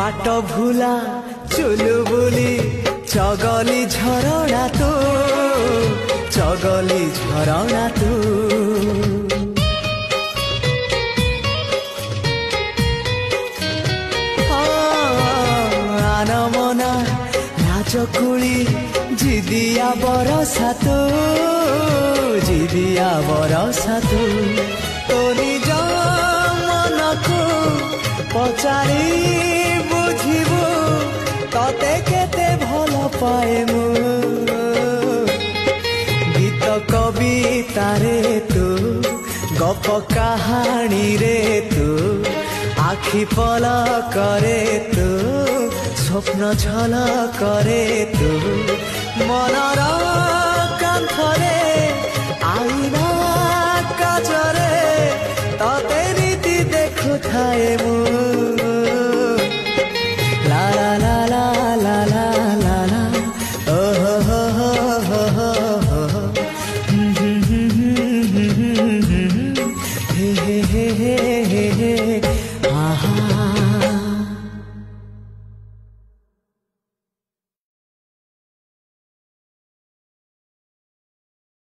बाट भूला चुलुबुली चगली झरणा तू चगली झरणा तू आनमना नाचकुली जिदिया बरसा तू जिदिया बरसा तू तो निज मनकू पचारि बुझिबू तते केते भल पाए मु गीत कविता रे तू गप कहानी रे तू आखि पलक रे तू स्वप्न झलक रे तू मनर कांथरे आईना काजरे तते रीति देखु थाए मु।